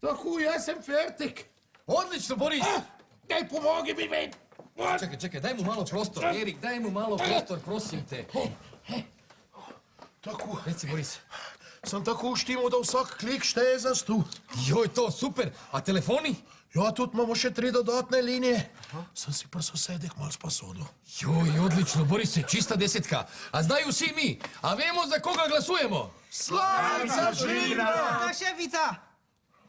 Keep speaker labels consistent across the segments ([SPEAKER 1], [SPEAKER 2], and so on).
[SPEAKER 1] Tako, jaz sem fertik.
[SPEAKER 2] Odlično, Boris!
[SPEAKER 1] Daj, pomogi mi ven.
[SPEAKER 2] Čekaj, daj mu malo prostor. Erik, daj mu malo prostor, prosim te.
[SPEAKER 1] Tako,
[SPEAKER 2] Reci, Boris.
[SPEAKER 1] sem tako uštimo, da vsak klik šteje za 100.
[SPEAKER 2] Joj, to, super. A telefoni?
[SPEAKER 1] Ja, tudi imamo še 3 dodatne linije. Sem si pri sosedih malo sposodil.
[SPEAKER 2] Joj, odlično, Boris, čista desetka. A znaju vsi mi, a vemo za koga glasujemo?
[SPEAKER 1] Slavica Žlindra!
[SPEAKER 3] Šefica!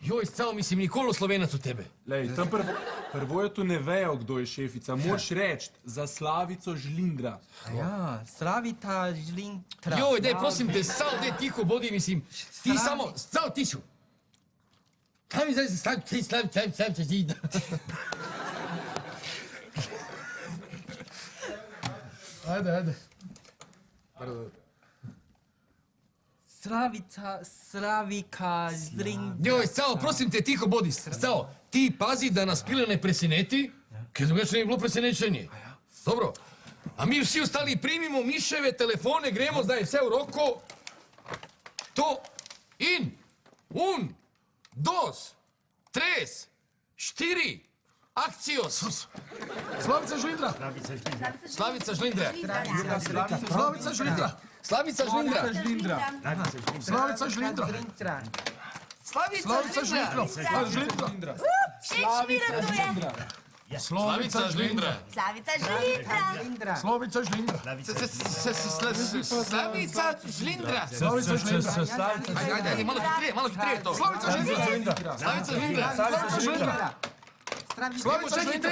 [SPEAKER 2] Joj, scao, mislim, nikolo Slovenac od tebe.
[SPEAKER 4] Lej, tam prvojetu ne vejo, kdo je šefica. Moš reči za Slavico Žlindra.
[SPEAKER 3] Ja, Slavita Žlindra.
[SPEAKER 2] Joj, daj, prosim te, scao, daj, tiho bodi, mislim. Ti samo, scao, tišu. Kaj mi zdaj Slavica Žlindra?
[SPEAKER 1] Ajde.
[SPEAKER 3] Slavika Žlindra.
[SPEAKER 2] Joj, scao, prosim te, tiho bodi. Scao, ti pazi da nas pile ne preseneti, ker drugače ne bi bilo presenečenje. Dobro. A mi vsi ostali primimo miševe, telefone, gremo, zdaj je vse v roko. To, in, un, dos, tres, štiri, akcijos.
[SPEAKER 1] Slavica Žlindra!
[SPEAKER 2] Slavica Žlindra.
[SPEAKER 1] Slavica Žlindra!
[SPEAKER 2] Slavica Žlindra.
[SPEAKER 1] Slavica Žlindra! Slavica Žlindra! Žlindra!
[SPEAKER 3] Slavica Žlindra.
[SPEAKER 2] Slavica Žlindra.
[SPEAKER 5] Slavica Žlindra.
[SPEAKER 1] Slavica Žlindra!
[SPEAKER 2] Slavica Žlindra.
[SPEAKER 1] Slavica Žlindra!
[SPEAKER 2] Ajde, malo hitrije to.
[SPEAKER 1] Slavica Žlindra!
[SPEAKER 2] Slavica Žlindra.
[SPEAKER 1] Slavica Žlindra! Slavica Žlindra!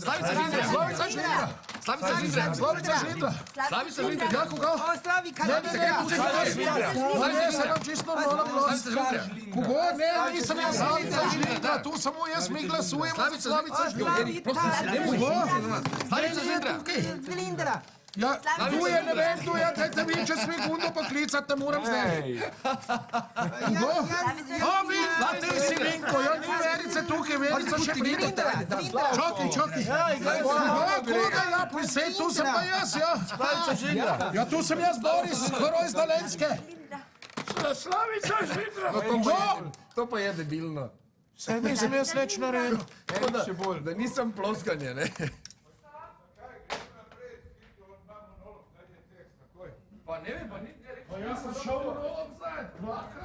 [SPEAKER 2] Slavica Žlindra.
[SPEAKER 1] Slavica Žlindra!
[SPEAKER 2] Slavica Žlindra.
[SPEAKER 1] Slavica Žlindra!
[SPEAKER 2] Slavica Žlindra.
[SPEAKER 1] Ja, koga?
[SPEAKER 3] O, Slavika
[SPEAKER 1] Ne,
[SPEAKER 3] Žlindra.
[SPEAKER 1] ne, sem vam čisto normalno glas.
[SPEAKER 2] Slavica Žlindra.
[SPEAKER 1] Kogo? Ne, nisem jaz Slavica Žlindra, tu samo jaz mi glasujemo za Slavica Žlindra. Kogo?
[SPEAKER 2] Slavica Žlindra.
[SPEAKER 3] Žlindra.
[SPEAKER 1] Ja, tu je, ne vem, tu je, dajte vi čez sekundo poklicat, ne moram zdaj. Kogo? A, Vinko, ti si Vinko, ja, ni Verice tukaj, Verica še pride. Čakaj. Koga, ja, prisej, tu sem pa jaz, ja. Slavica Žlindra. Ja, tu sem jaz, Boris, Hroj z Dolenske. Slavica Žlindra. Kogo?
[SPEAKER 2] To pa je debilno.
[SPEAKER 1] Saj nisem jaz nič naredil.
[SPEAKER 2] Da nisem ploskanje, ne? Pa ne vem, pa ni...
[SPEAKER 1] Pa jaz sem šel v rolom zdaj, dvakrat.